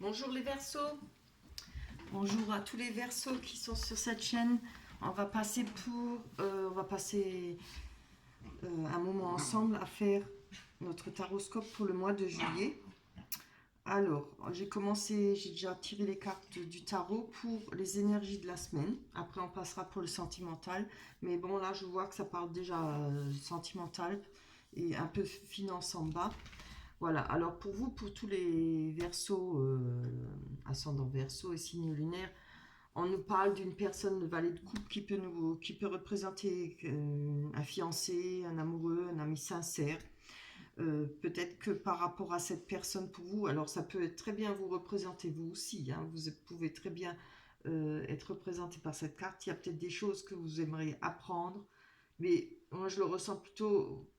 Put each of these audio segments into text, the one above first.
Bonjour les Verseaux, bonjour à tous les Verseaux qui sont sur cette chaîne. On va passer un moment ensemble à faire notre taroscope pour le mois de juillet. Alors, j'ai déjà tiré les cartes du tarot pour les énergies de la semaine. Après, on passera pour le sentimental. Mais bon, là, je vois que ça parle déjà sentimental et un peu finance en bas. Voilà, alors pour vous, pour tous les Verseaux, ascendant Verseau et signe lunaire, on nous parle d'une personne, de valet de coupe, qui peut représenter un fiancé, un amoureux, un ami sincère. Peut-être que par rapport à cette personne pour vous, alors ça peut très bien vous représenter vous aussi, hein, vous pouvez très bien être représenté par cette carte. Il y a peut-être des choses que vous aimeriez apprendre, mais moi je le ressens plutôt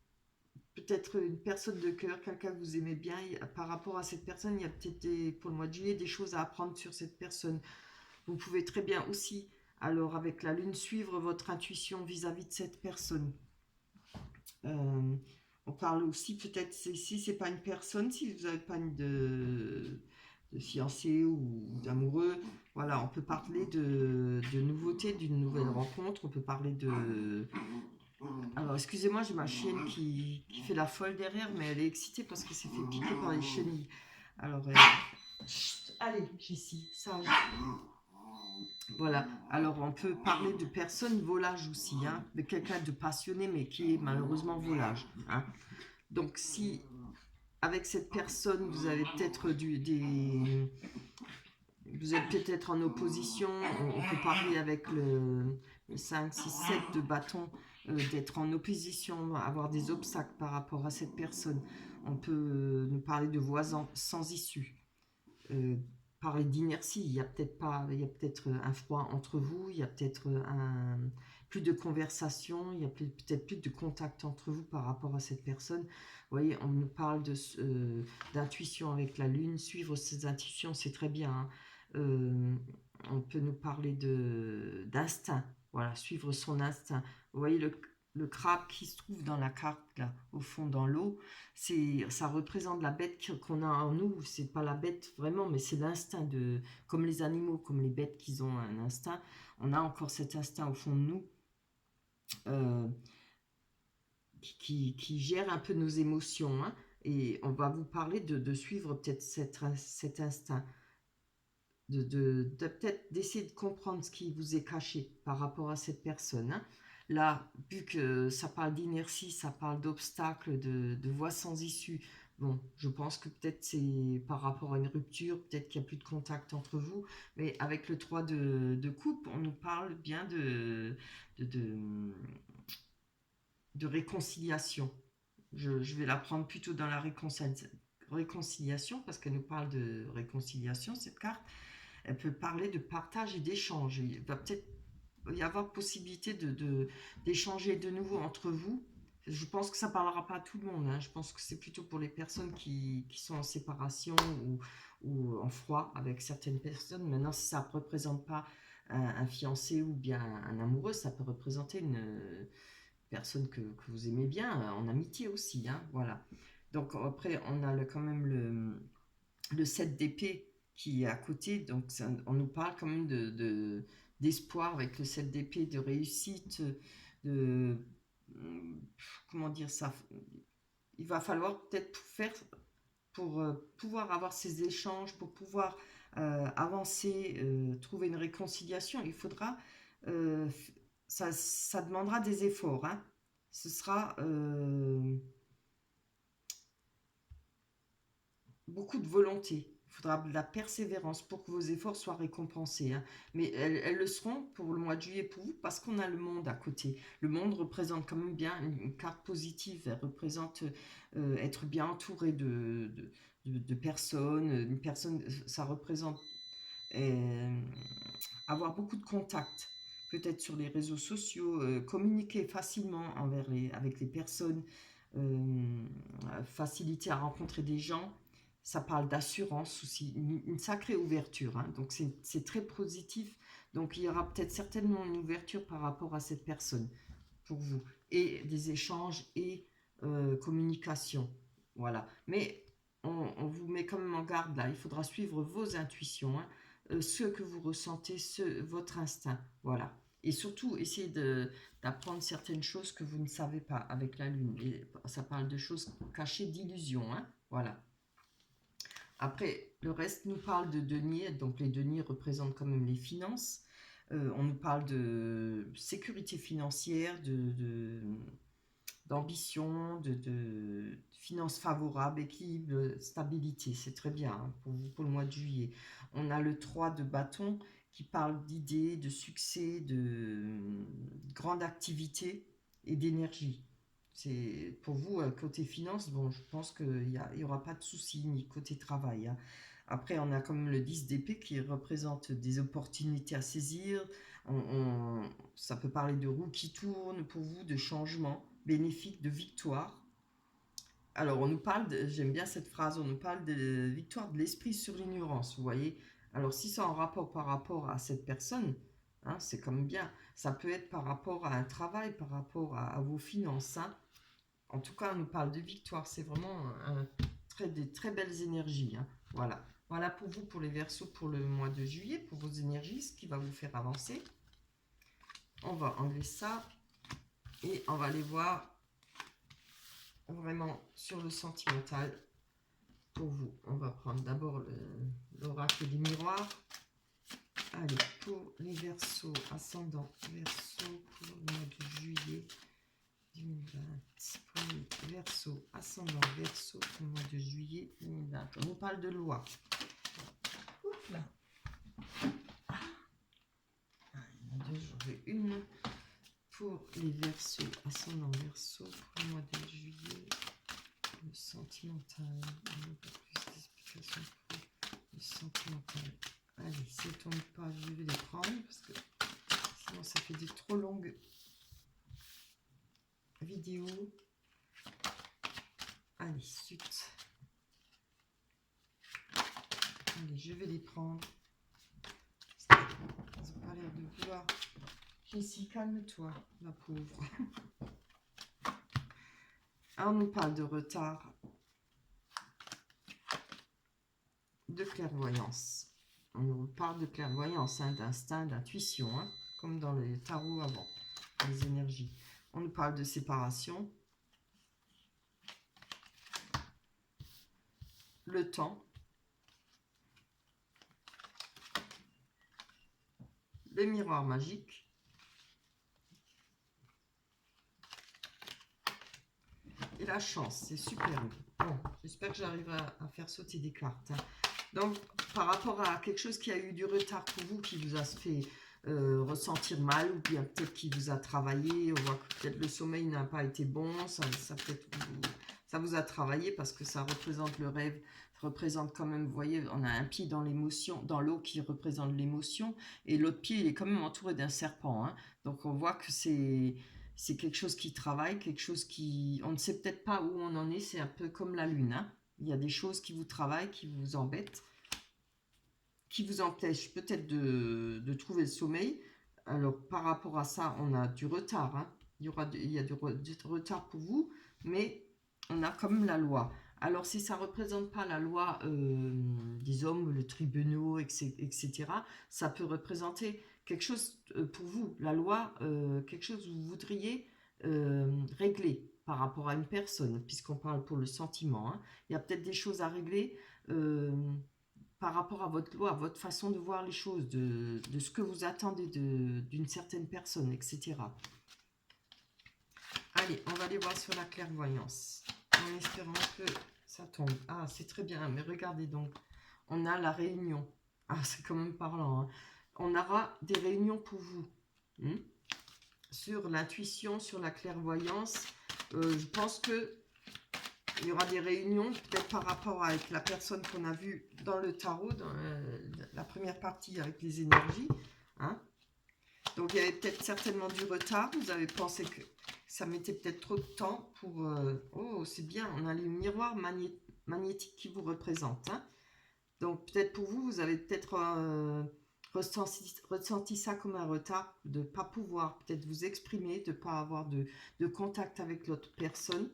peut-être une personne de cœur, quelqu'un que vous aimez bien. Par rapport à cette personne, il y a peut-être pour le mois de juillet des choses à apprendre sur cette personne. Vous pouvez très bien aussi, alors avec la lune, suivre votre intuition vis-à-vis de cette personne. Euh, on parle aussi peut-être, si c'est pas une personne, si vous n'avez pas de fiancé ou d'amoureux, voilà, on peut parler de nouveautés, d'une nouvelle rencontre, on peut parler de... Alors, excusez-moi, j'ai ma chienne qui fait la folle derrière, mais elle est excitée parce qu'elle s'est fait piquer par les chenilles. Alors, chut, allez, Jessie, sage. Voilà. Alors, on peut parler de personnes volage aussi, hein, de quelqu'un de passionné, mais qui est malheureusement volage. Hein. Donc, si avec cette personne, vous avez peut-être vous êtes peut-être en opposition, on peut parler avec le 5, 6, 7 de bâton, d'être en opposition, avoir des obstacles par rapport à cette personne. On peut nous parler de voies sans issue. Euh, Parler d'inertie, il y a peut-être un froid entre vous, il y a peut-être plus de conversation, il y a peut-être plus de contact entre vous par rapport à cette personne. Vous voyez, on nous parle d'intuition avec la lune, suivre ses intuitions, c'est très bien. Hein. Euh, on peut nous parler d'instinct, voilà, suivre son instinct. Vous voyez le crabe qui se trouve dans la carte, là, au fond, dans l'eau, ça représente la bête qu'on a en nous. C'est pas la bête vraiment, mais c'est l'instinct de, comme les animaux, comme les bêtes qui ont un instinct. On a encore cet instinct au fond de nous euh, qui gère un peu nos émotions. Hein, et on va vous parler de suivre peut-être cet instinct, de peut-être d'essayer de comprendre ce qui vous est caché par rapport à cette personne. Hein. Là, vu que ça parle d'inertie, ça parle d'obstacles, de voies sans issue, bon, je pense que peut-être c'est par rapport à une rupture, peut-être qu'il n'y a plus de contact entre vous, mais avec le 3 de coupe, on nous parle bien de, de, de réconciliation. Je vais la prendre plutôt dans la réconciliation, parce qu'elle nous parle de réconciliation, cette carte. Elle peut parler de partage et d'échange. Il va peut-être y avoir possibilité d'échanger de nouveau entre vous. Je pense que ça ne parlera pas à tout le monde. Hein. Je pense que c'est plutôt pour les personnes qui sont en séparation ou en froid avec certaines personnes. Maintenant, si ça ne représente pas un fiancé ou bien un amoureux, ça peut représenter une personne que vous aimez bien, en amitié aussi. Hein. Voilà. Donc après, on a quand même le 7 d'épée qui est à côté, donc on nous parle quand même d'espoir avec le 7 d'épée, de réussite, de... Comment dire ça. Il va falloir peut-être tout faire pour pouvoir avoir ces échanges, pour pouvoir avancer, trouver une réconciliation. Il faudra... euh, ça demandera des efforts. Hein. Ce sera... beaucoup de volonté. Il faudra de la persévérance pour que vos efforts soient récompensés. Hein. Mais elles le seront pour le mois de juillet pour vous parce qu'on a le monde à côté. Le monde représente quand même bien une carte positive. Elle représente être bien entouré de personnes. Une personne, ça représente euh, avoir beaucoup de contacts. Peut-être sur les réseaux sociaux, communiquer facilement avec les personnes, faciliter à rencontrer des gens. Ça parle d'assurance aussi, une sacrée ouverture. Hein. Donc c'est très positif. Donc il y aura peut-être certainement une ouverture par rapport à cette personne pour vous. Et des échanges et communication. Voilà. Mais on vous met quand même en garde là. Il faudra suivre vos intuitions, hein, ce que vous ressentez, votre instinct. Voilà. Et surtout, essayez d'apprendre certaines choses que vous ne savez pas avec la Lune. Et ça parle de choses cachées, d'illusions. Hein, voilà. Après, le reste nous parle de deniers. Donc, les deniers représentent quand même les finances. On nous parle de sécurité financière, d'ambition, de finances favorables, équilibre, stabilité. C'est très bien hein, pour vous pour le mois de juillet. On a le 3 de bâton qui parle d'idées, de succès, de grande activité et d'énergie. C'est pour vous, côté finance, bon, je pense qu'il y aura pas de souci, ni côté travail. Hein. Après, on a quand même le 10 d'épée qui représente des opportunités à saisir. Ça peut parler de roues qui tournent pour vous, de changements bénéfiques, de victoire. Alors, on nous parle, j'aime bien cette phrase, on nous parle de victoire de l'esprit sur l'ignorance, vous voyez. Alors, si c'est en rapport par rapport à cette personne, hein, c'est comme bien. Ça peut être par rapport à un travail, par rapport à vos finances. Hein. En tout cas, on nous parle de victoire. C'est vraiment des très belles énergies. Hein. Voilà. Voilà pour vous, pour les Verseaux, pour le mois de juillet, pour vos énergies, ce qui va vous faire avancer. On va enlever ça et on va aller voir vraiment sur le sentimental pour vous. On va prendre d'abord l'oracle du miroir. Allez, pour les Verseaux, ascendant Verseau pour le mois de juillet 2020. Pour les Verseaux, ascendant Verseau pour le mois de juillet 2020. On nous parle de loi. Oups là. Il y en a deux, j'en veux une. Pour les Verseaux, ascendant Verseau pour le mois de juillet, le sentimental. On n'a pas plus d'explications pour le sentimental. Allez, si elles ne tombent pas, je vais les prendre parce que sinon ça fait des trop longues vidéos. Allez, suite. Allez, je vais les prendre. Ils n'ont pas l'air de vouloir. Jessie, calme-toi, la pauvre. Alors, on nous parle de retard, de clairvoyance. On nous parle de clairvoyance, hein, d'instinct, d'intuition, hein, comme dans les tarots avant, les énergies. On nous parle de séparation, le temps, le miroir magique, et la chance. C'est superbe. Bon, j'espère que j'arriverai à faire sauter des cartes. Hein. Donc, par rapport à quelque chose qui a eu du retard pour vous, qui vous a fait ressentir mal, ou bien peut-être qui vous a travaillé, on voit que peut-être le sommeil n'a pas été bon, ça vous a travaillé parce que ça représente le rêve, ça représente quand même, vous voyez, on a un pied dans l'émotion, dans l'eau qui représente l'émotion, et l'autre pied, il est quand même entouré d'un serpent. Hein. Donc, on voit que c'est quelque chose qui travaille, quelque chose qui... On ne sait peut-être pas où on en est, c'est un peu comme la lune. Hein. Il y a des choses qui vous travaillent, qui vous embêtent, qui vous empêchent peut-être de trouver le sommeil. Alors, par rapport à ça, on a du retard. Hein. Il y a du retard pour vous, mais on a comme la loi. Alors, si ça ne représente pas la loi des hommes, le tribunal, etc., ça peut représenter quelque chose pour vous, la loi, quelque chose que vous voudriez régler par rapport à une personne, puisqu'on parle pour le sentiment. Hein. Il y a peut-être des choses à régler par rapport à votre loi, à votre façon de voir les choses, de ce que vous attendez d'une certaine personne, etc. Allez, on va aller voir sur la clairvoyance, en espérant que ça tombe. Ah, c'est très bien, mais regardez donc, on a la réunion. Ah, c'est quand même parlant. Hein. On aura des réunions pour vous. Sur l'intuition, sur la clairvoyance. Je pense que il y aura des réunions, peut-être par rapport avec la personne qu'on a vue dans le tarot, dans la première partie avec les énergies. Hein. Donc, il y avait peut-être certainement du retard. Vous avez pensé que ça mettait peut-être trop de temps pour... oh, c'est bien, on a les miroirs magnétiques qui vous représentent. Hein. Donc, peut-être pour vous, vous avez peut-être ressenti ça comme un retard, de ne pas pouvoir peut-être vous exprimer, de ne pas avoir de contact avec l'autre personne.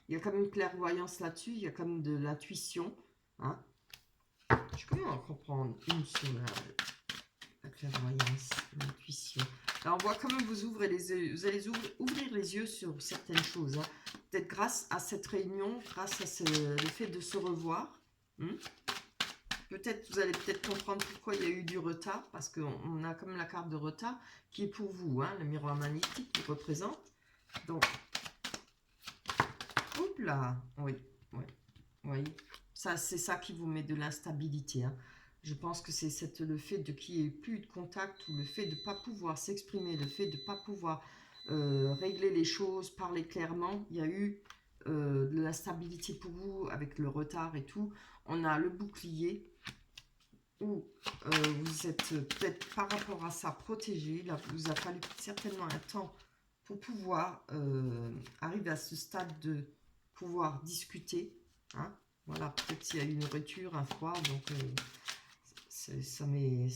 Il y a comme une clairvoyance là-dessus, il y a comme de l'intuition. Hein. Je commence à comprendre une sur la clairvoyance, l'intuition. Alors, on voit comment vous ouvrez les yeux. Vous allez ouvrir les yeux sur certaines choses. Hein. Peut-être grâce à cette réunion, grâce à le fait de se revoir. Peut-être, vous allez peut-être comprendre pourquoi il y a eu du retard, parce qu'on a comme la carte de retard qui est pour vous, hein, le miroir magnétique qui représente. Donc, hop là, oui, ça, c'est ça qui vous met de l'instabilité. Hein. Je pense que c'est le fait de qu'il n'y ait plus de contact, ou le fait de ne pas pouvoir s'exprimer, le fait de ne pas pouvoir régler les choses, parler clairement. Il y a eu de l'instabilité pour vous avec le retard et tout. On a le bouclier où vous êtes peut-être par rapport à ça protégé. Là, vous a fallu certainement un temps pour pouvoir arriver à ce stade de pouvoir discuter. Hein. Voilà, peut-être s'il y a eu une rupture, un froid, donc ça met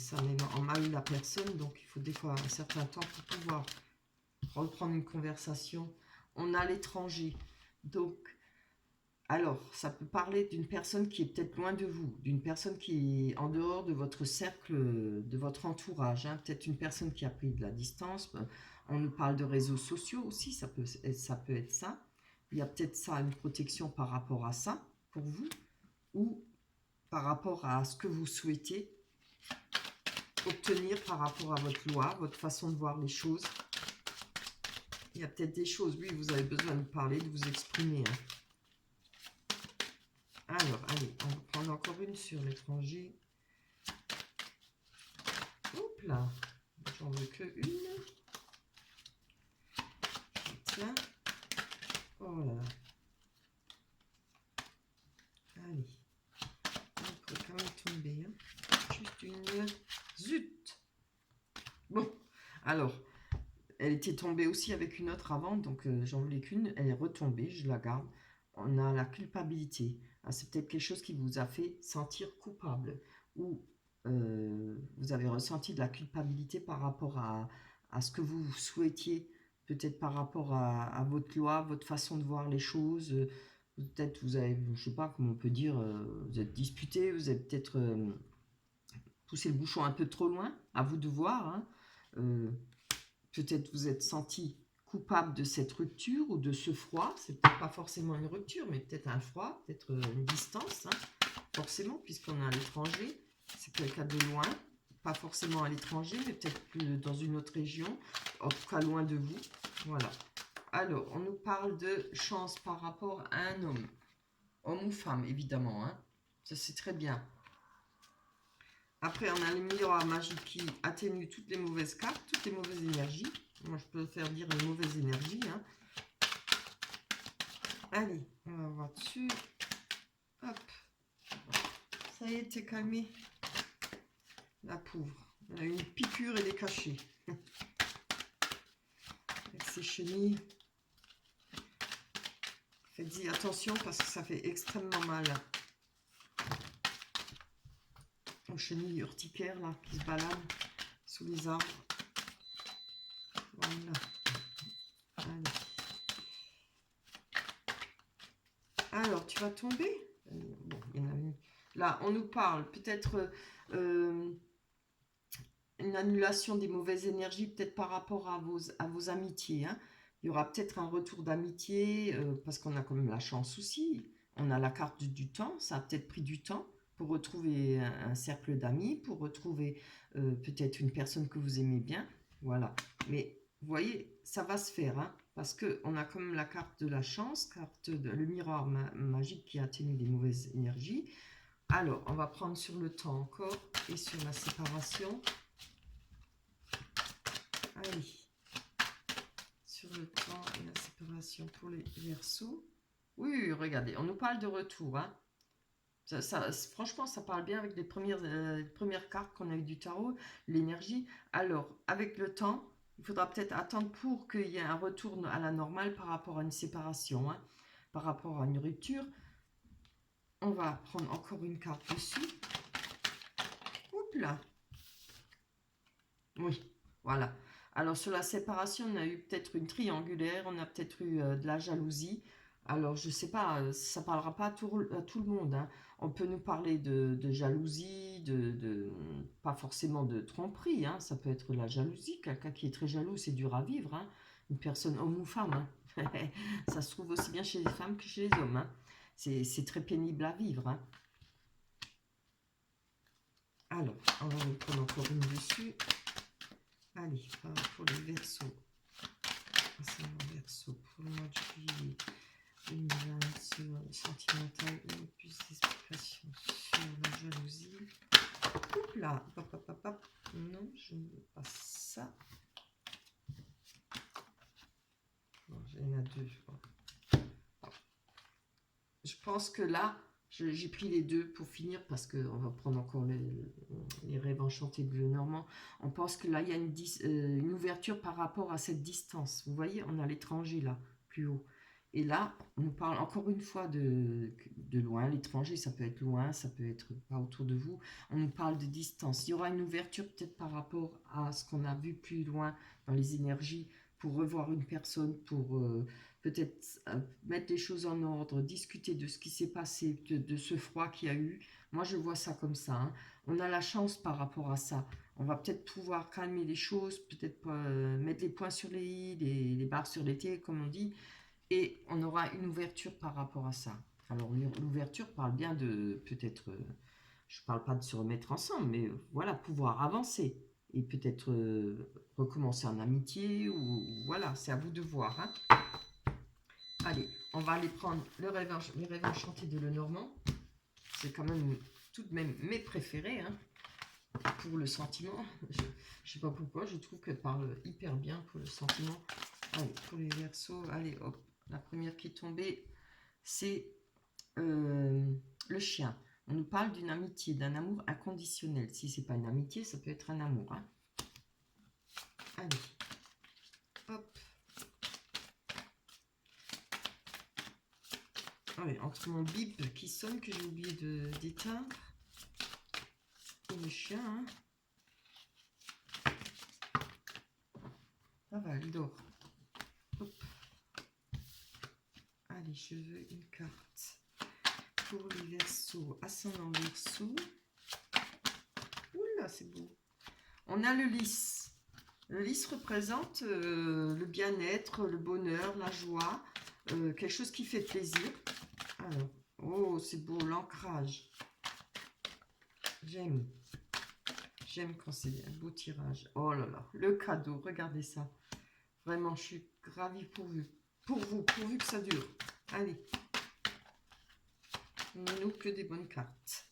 en mal la personne. Donc il faut des fois un certain temps pour pouvoir reprendre une conversation. On a l'étranger. Donc, alors, ça peut parler d'une personne qui est peut-être loin de vous, d'une personne qui est en dehors de votre cercle, de votre entourage. Hein. Peut-être une personne qui a pris de la distance. On nous parle de réseaux sociaux aussi, ça peut être ça. Il y a peut-être ça, une protection par rapport à ça, pour vous, ou par rapport à ce que vous souhaitez obtenir par rapport à votre loi, votre façon de voir les choses. Il y a peut-être des choses, oui, vous avez besoin de parler, de vous exprimer. Hein. Alors, allez, on va prendre encore une sur l'étranger. Hop là, j'en veux que une. Tiens. Oh là. Allez. On peut quand même tomber. Hein. Juste une. Zut. Bon, alors, elle était tombée aussi avec une autre avant, donc j'en voulais qu'une. Elle est retombée, je la garde. On a la culpabilité. Ah, c'est peut-être quelque chose qui vous a fait sentir coupable. Ou vous avez ressenti de la culpabilité par rapport à ce que vous souhaitiez, peut-être par rapport à votre loi, votre façon de voir les choses. Peut-être vous avez, je sais pas comment on peut dire, vous êtes disputé, vous avez peut-être poussé le bouchon un peu trop loin, à vous de voir. Hein. Peut-être vous êtes senti coupable de cette rupture ou de ce froid. C'est peut-être pas forcément une rupture, mais peut-être un froid, peut-être une distance. Hein. Forcément, puisqu'on est à l'étranger, c'est quelqu'un de loin, pas forcément à l'étranger, mais peut-être dans une autre région, en tout cas loin de vous. Voilà. Alors, on nous parle de chance par rapport à un homme. Homme ou femme, évidemment. Hein. Ça, c'est très bien. Après, on a le miroir magique qui atténue toutes les mauvaises cartes, toutes les mauvaises énergies. Moi, je peux faire dire les mauvaises énergies. Hein. Allez, on va voir dessus. Hop. Ça y est, t'es calmé. La pauvre. Elle a une piqûre et des cachets. Avec ses chenilles. Faites-y attention parce que ça fait extrêmement mal. Aux chenilles urticaires là, qui se baladent sous les arbres. Voilà. Allez. Alors, tu vas tomber. Bon, il y en a une. Là, on nous parle peut-être une annulation des mauvaises énergies, peut-être par rapport à vos amitiés. Hein. Il y aura peut-être un retour d'amitié, parce qu'on a quand même la chance aussi. On a la carte du temps, ça a peut-être pris du temps pour retrouver un cercle d'amis, pour retrouver peut-être une personne que vous aimez bien. Voilà. Mais vous voyez, ça va se faire, hein, parce qu'on a quand même la carte de la chance, le miroir magique qui atténue les mauvaises énergies. Alors, on va prendre sur le temps encore et sur la séparation. Allez, sur le temps et la séparation pour les Verseaux. Oui, regardez, on nous parle de retour. Hein. Franchement, ça parle bien avec les premières cartes qu'on a eues du tarot, l'énergie. Alors, avec le temps, il faudra peut-être attendre pour qu'il y ait un retour à la normale par rapport à une séparation, hein, par rapport à une rupture. On va prendre encore une carte dessus. Oups là. Oui, voilà. Alors, sur la séparation, on a eu peut-être une triangulaire, on a peut-être eu de la jalousie. Alors, je sais pas, ça parlera pas à tout le monde, hein. On peut nous parler de jalousie, pas forcément de tromperie, hein. Ça peut être la jalousie. Quelqu'un qui est très jaloux, c'est dur à vivre, hein. Une personne, homme ou femme, hein. Ça se trouve aussi bien chez les femmes que chez les hommes, hein. C'est très pénible à vivre, hein. Alors, on va en prendre encore une dessus. Allez, pour les Verseaux. Verseau pour le mois de juillet 2020, sentimental, plus d'explications sur la jalousie. Oups là, hop, hop, hop, hop. Non, je ne veux pas ça. Bon, il y en a deux, je crois. Je pense que là, j'ai pris les deux pour finir parce qu'on va prendre encore les rêves enchantés bleu normand. On pense que là, il y a une ouverture par rapport à cette distance. Vous voyez, on a l'étranger là, plus haut. Et là, on nous parle encore une fois de loin. L'étranger, ça peut être loin, ça peut être pas autour de vous. On nous parle de distance. Il y aura une ouverture peut-être par rapport à ce qu'on a vu plus loin dans les énergies pour revoir une personne, pour peut-être mettre les choses en ordre, discuter de ce qui s'est passé, de ce froid qu'il y a eu. Moi, je vois ça comme ça, hein. On a la chance par rapport à ça. On va peut-être pouvoir calmer les choses, peut-être mettre les points sur les i, les barres sur les t, comme on dit, et on aura une ouverture par rapport à ça. Alors, l'ouverture parle bien de, peut-être, je ne parle pas de se remettre ensemble, mais voilà, pouvoir avancer et peut-être recommencer en amitié, ou voilà, c'est à vous de voir, hein. Allez, on va aller prendre les rêves enchantés de Lenormand. C'est quand même tout de même mes préférés, hein, pour le sentiment. Je ne sais pas pourquoi, je trouve qu'elle parle hyper bien pour le sentiment. Allez, pour les Verseaux, allez hop, la première qui est tombée, c'est le chien. On nous parle d'une amitié, d'un amour inconditionnel. Si c'est pas une amitié, ça peut être un amour, hein. Allez, hop. Allez, entre mon bip qui sonne, que j'ai oublié d'éteindre, et le chien, hein. Ça va, il dort. Hop. Allez, je veux une carte pour les Verseaux, ascendant Verseau. Oula, c'est beau. On a le lys. Le lys représente le bien-être, le bonheur, la joie, quelque chose qui fait plaisir. Alors, oh, c'est beau, l'ancrage. J'aime. J'aime quand c'est un beau tirage. Oh là là, le cadeau, regardez ça. Vraiment, je suis ravie pour vous, pourvu que ça dure. Allez. Nous que des bonnes cartes.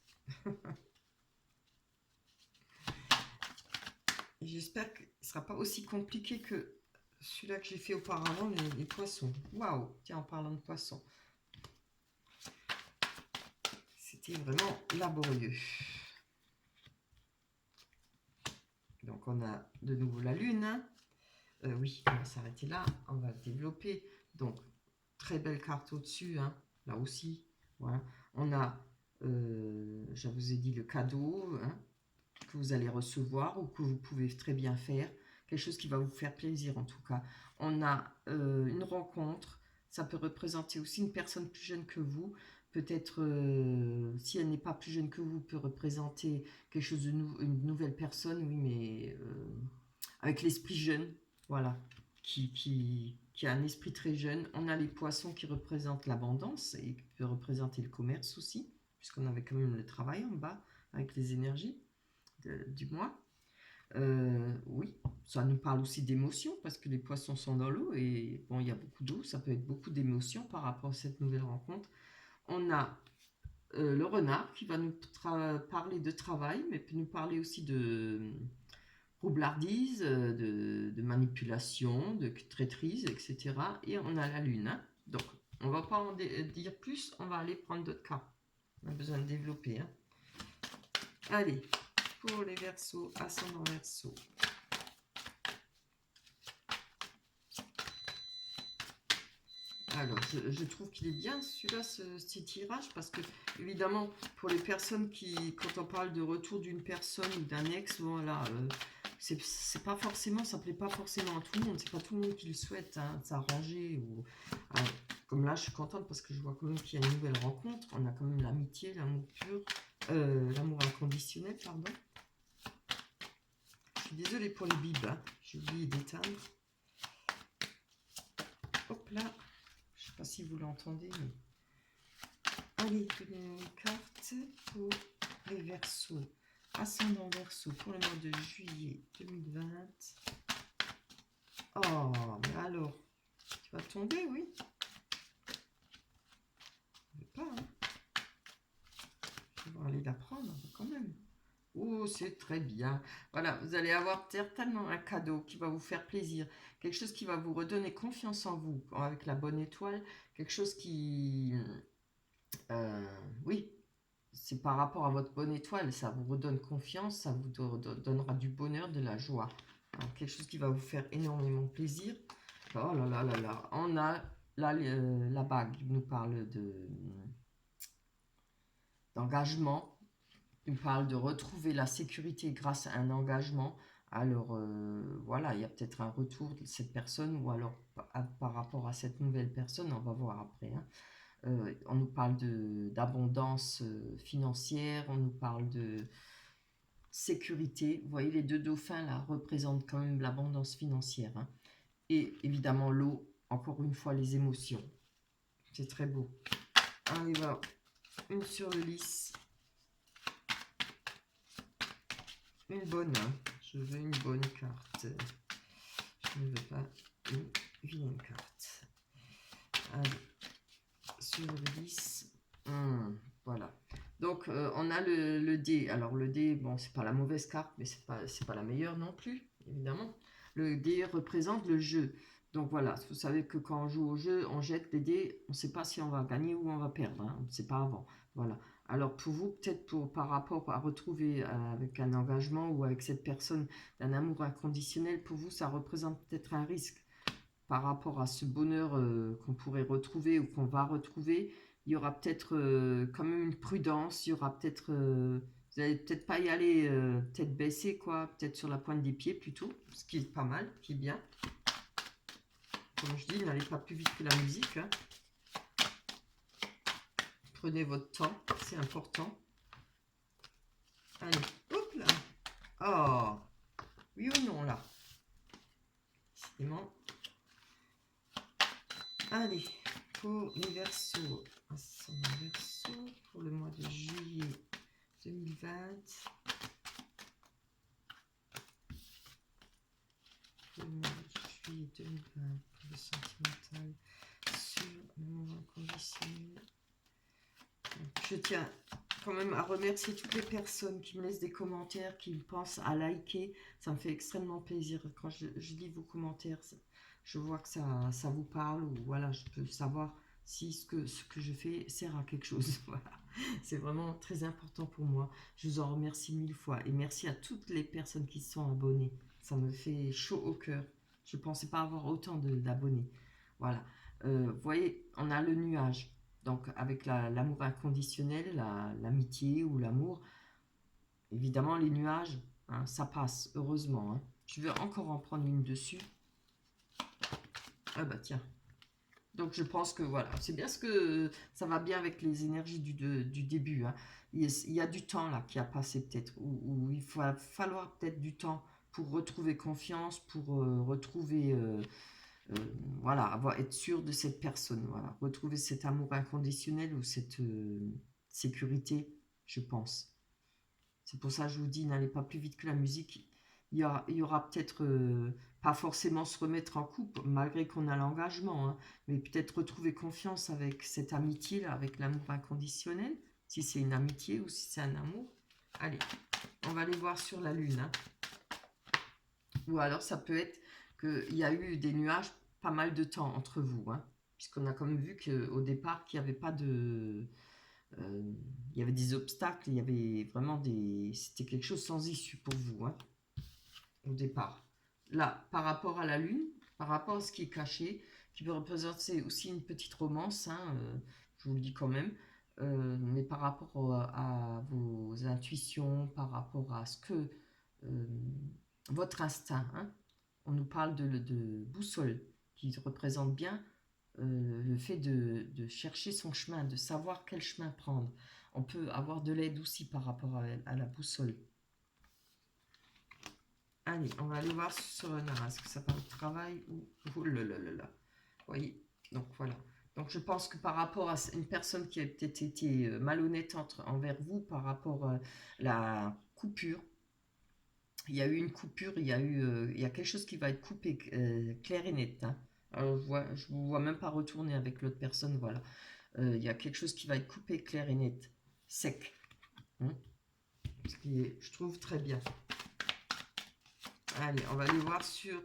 J'espère que ce ne sera pas aussi compliqué que celui-là que j'ai fait auparavant, les poissons. Waouh! Tiens, en parlant de poissons. C'était vraiment laborieux. Donc, on a de nouveau la lune, hein. Oui, on va s'arrêter là. On va développer. Donc, très belle carte au-dessus, hein. Là aussi. Voilà. On a, je vous ai dit, le cadeau, hein, que vous allez recevoir ou que vous pouvez très bien faire. Quelque chose qui va vous faire plaisir en tout cas. On a une rencontre. Ça peut représenter aussi une personne plus jeune que vous. Peut-être, si elle n'est pas plus jeune que vous, peut représenter quelque chose de une nouvelle personne, oui, mais avec l'esprit jeune, voilà, qui a un esprit très jeune. On a les poissons qui représentent l'abondance et qui peut représenter le commerce aussi, puisqu'on avait quand même le travail en bas avec les énergies du mois. Oui, ça nous parle aussi d'émotions parce que les poissons sont dans l'eau et bon, il y a beaucoup d'eau, ça peut être beaucoup d'émotions par rapport à cette nouvelle rencontre. On a le renard qui va nous parler de travail, mais peut nous parler aussi de roublardise, de manipulation, de traîtrise, etc. Et on a la lune, hein. Donc, on ne va pas en dire plus, on va aller prendre d'autres cartes. On a besoin de développer, hein. Allez, pour les Verseaux, ascendant Verseau. Alors, je trouve qu'il est bien celui-là, ce tirage, parce que, évidemment, pour les personnes qui, quand on parle de retour d'une personne ou d'un ex, voilà, c'est pas forcément, ça plaît pas forcément à tout le monde, c'est pas tout le monde qui le souhaite, hein, de s'arranger. Ah, comme là, je suis contente parce que je vois quand même qu'il y a une nouvelle rencontre, on a quand même l'amitié, l'amour pur, l'amour inconditionnel, pardon. Je suis désolée pour les bibes, hein, j'ai oublié d'éteindre. Hop là. Je ne sais pas si vous l'entendez, mais... Allez, une carte pour les Verseaux. Ascendant Verseau pour le mois de juillet 2020. Oh, mais alors, tu vas tomber, oui. Je ne veux pas, hein. Je vais aller la prendre, quand même. Oh, c'est très bien. Voilà, vous allez avoir certainement un cadeau qui va vous faire plaisir. Quelque chose qui va vous redonner confiance en vous, avec la bonne étoile. Quelque chose qui... oui, c'est par rapport à votre bonne étoile, ça vous redonne confiance, ça vous donnera du bonheur, de la joie. Alors, quelque chose qui va vous faire énormément plaisir. Oh là là là là, on a là, la bague, il nous parle d'engagement, il nous parle de retrouver la sécurité grâce à un engagement. Alors voilà, il y a peut-être un retour de cette personne, ou alors par rapport à cette nouvelle personne, on va voir après, hein. On nous parle d'abondance financière, on nous parle de sécurité. Vous voyez, les deux dauphins là représentent quand même l'abondance financière, hein. Et évidemment l'eau, encore une fois les émotions. C'est très beau. Allez, voilà, une sur le lys. Une bonne, hein. Je veux une bonne carte. Je ne veux pas une vilaine carte. Allez, sur le lys. Voilà. Donc, on a le dé. Alors, le dé, bon, c'est pas la mauvaise carte, mais c'est pas la meilleure non plus, évidemment. Le dé représente le jeu. Donc, voilà, vous savez que quand on joue au jeu, on jette les dés, on ne sait pas si on va gagner ou on va perdre, hein. On ne sait pas avant. Voilà. Alors, pour vous, peut-être par rapport à retrouver avec un engagement ou avec cette personne d'un amour inconditionnel, pour vous, ça représente peut-être un risque par rapport à ce bonheur qu'on pourrait retrouver ou qu'on va retrouver. Il y aura peut-être quand même une prudence, il y aura peut-être... vous n'allez peut-être pas y aller tête baissée, quoi, peut-être sur la pointe des pieds plutôt, ce qui est pas mal, qui est bien. Comme je dis, n'allez pas plus vite que la musique, hein. Prenez votre temps, c'est important. Allez, hop là. Oh, oui ou non là. Décidément. Allez, pour les Verseaux, ascendant Verseau, pour le mois de juillet 2020. Pour le mois de juillet 2020, pour le sentimental, sur le moment inconditionnel. Je tiens quand même à remercier toutes les personnes qui me laissent des commentaires, qui pensent à liker. Ça me fait extrêmement plaisir quand je lis vos commentaires. Je vois que ça vous parle, ou voilà, je peux savoir si ce que je fais sert à quelque chose. Voilà. C'est vraiment très important pour moi. Je vous en remercie 1000 fois. Et merci à toutes les personnes qui se sont abonnées. Ça me fait chaud au cœur. Je ne pensais pas avoir autant d'abonnés. Voilà. Vous voyez, on a le nuage. Donc avec l'amour inconditionnel, l'amitié ou l'amour, évidemment les nuages, hein, ça passe, heureusement, hein. Je vais encore en prendre une dessus. Ah bah tiens. Donc je pense que voilà, c'est bien ce que ça va bien avec les énergies du début, hein. Il y a du temps là qui a passé peut-être, où il va falloir peut-être du temps pour retrouver confiance, pour retrouver... voilà, être sûr de cette personne, voilà, retrouver cet amour inconditionnel ou cette sécurité, je pense. C'est pour ça que je vous dis, n'allez pas plus vite que la musique. Il y aura peut-être, pas forcément se remettre en couple, malgré qu'on a l'engagement, hein, mais peut-être retrouver confiance avec cette amitié-là, avec l'amour inconditionnel, si c'est une amitié ou si c'est un amour. Allez, on va aller voir sur la lune, hein. Ou alors ça peut être qu'il y a eu des nuages pas mal de temps entre vous, hein, puisqu'on a quand même vu qu'au départ qu'il n'y avait pas de... il y avait des obstacles, il y avait vraiment des... C'était quelque chose sans issue pour vous, hein, au départ. Là, par rapport à la lune, par rapport à ce qui est caché, qui peut représenter aussi une petite romance, hein, je vous le dis quand même, mais par rapport à vos intuitions, par rapport à ce que votre instinct, hein, on nous parle de boussole, qui représente bien le fait de chercher son chemin, de savoir quel chemin prendre. On peut avoir de l'aide aussi par rapport à la boussole. Allez, on va aller voir sur un art. Est-ce que ça parle de travail ou... Oh là là là là. Vous voyez? Donc voilà. Donc je pense que par rapport à une personne qui a peut-être été malhonnête envers vous, par rapport à la coupure, il y a eu une coupure, il y a quelque chose qui va être coupé clair et net. Hein. Alors, je ne vous vois même pas retourner avec l'autre personne, voilà. Il y a quelque chose qui va être coupé clair et net, sec. Hein, ce qui est, je trouve, très bien. Allez, on va aller voir sur...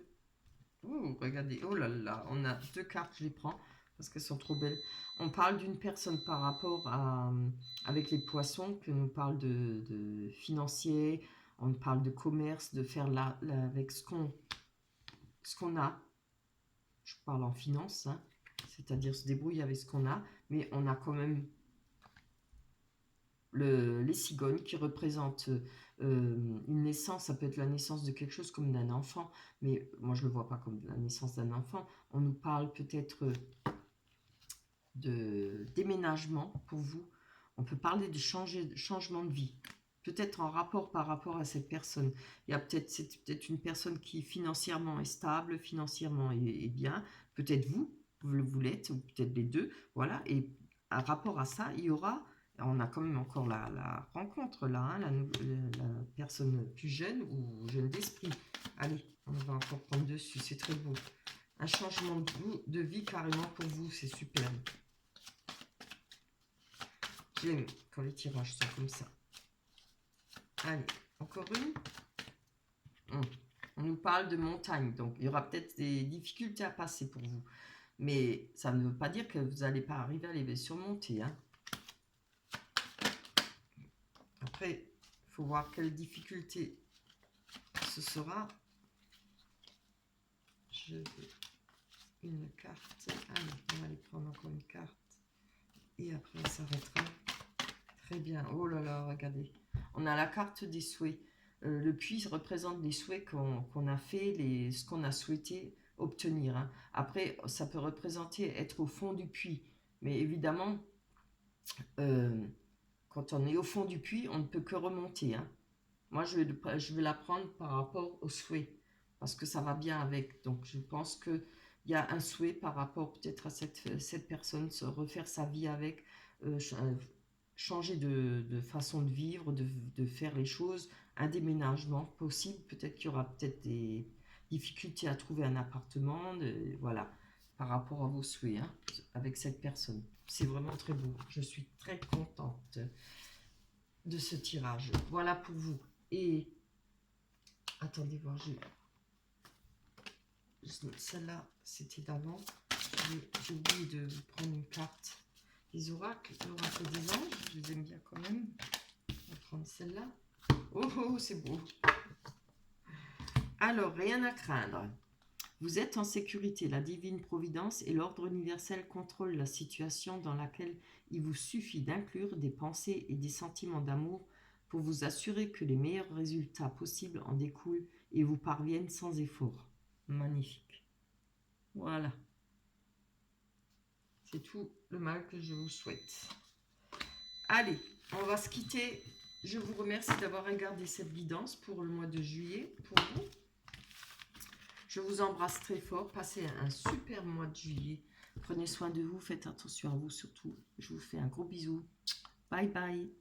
Ouh, regardez, oh là là, on a 2 cartes, je les prends parce qu'elles sont trop belles. On parle d'une personne par rapport à... avec les poissons, que nous parle de financier, on parle de commerce, de faire avec ce qu'on a. Je parle en finance, hein, c'est-à-dire se débrouiller avec ce qu'on a, mais on a quand même les cigognes qui représentent une naissance. Ça peut être la naissance de quelque chose comme d'un enfant, mais moi je ne le vois pas comme la naissance d'un enfant. On nous parle peut-être de déménagement pour vous. On peut parler de changement de vie, peut-être en rapport par rapport à cette personne. Il y a c'est peut-être une personne qui financièrement est stable, financièrement est bien, peut-être vous l'êtes, ou peut-être les deux, voilà, et à rapport à ça, il y aura, on a quand même encore la rencontre là, hein, la personne plus jeune ou jeune d'esprit. Allez, on va encore prendre dessus, c'est très beau. Un changement de vie carrément pour vous, c'est superbe. J'aime quand les tirages sont comme ça. Allez, encore une. On nous parle de montagne, donc il y aura peut-être des difficultés à passer pour vous. Mais ça ne veut pas dire que vous n'allez pas arriver à les surmonter. Hein. Après, il faut voir quelle difficulté ce sera. Je veux une carte. Allez, on va aller prendre encore une carte. Et après, on s'arrêtera. Très bien. Oh là là, regardez. On a la carte des souhaits. Le puits représente les souhaits qu'on a fait, ce qu'on a souhaité obtenir. Hein. Après, ça peut représenter être au fond du puits. Mais évidemment, quand on est au fond du puits, on ne peut que remonter. Hein. Moi, je vais la prendre par rapport au souhait. Parce que ça va bien avec. Donc, je pense qu'il y a un souhait par rapport peut-être à cette personne, se refaire sa vie avec, changer de façon de vivre, de faire les choses, un déménagement possible, peut-être qu'il y aura peut-être des difficultés à trouver un appartement, voilà, par rapport à vos souhaits, hein, avec cette personne. C'est vraiment très beau, je suis très contente de ce tirage. Voilà pour vous. Et, attendez voir, celle-là, c'était d'avant, j'ai oublié de prendre une carte. Les oracles, l'oracle des anges, je les aime bien quand même. On va prendre celle-là. Oh, oh, c'est beau. Alors, rien à craindre. Vous êtes en sécurité. La divine providence et l'ordre universel contrôlent la situation dans laquelle il vous suffit d'inclure des pensées et des sentiments d'amour pour vous assurer que les meilleurs résultats possibles en découlent et vous parviennent sans effort. Magnifique. Voilà. C'est tout le mal que je vous souhaite. Allez, on va se quitter. Je vous remercie d'avoir regardé cette guidance pour le mois de juillet, pour vous. Je vous embrasse très fort. Passez un super mois de juillet. Prenez soin de vous, faites attention à vous surtout. Je vous fais un gros bisou. Bye bye.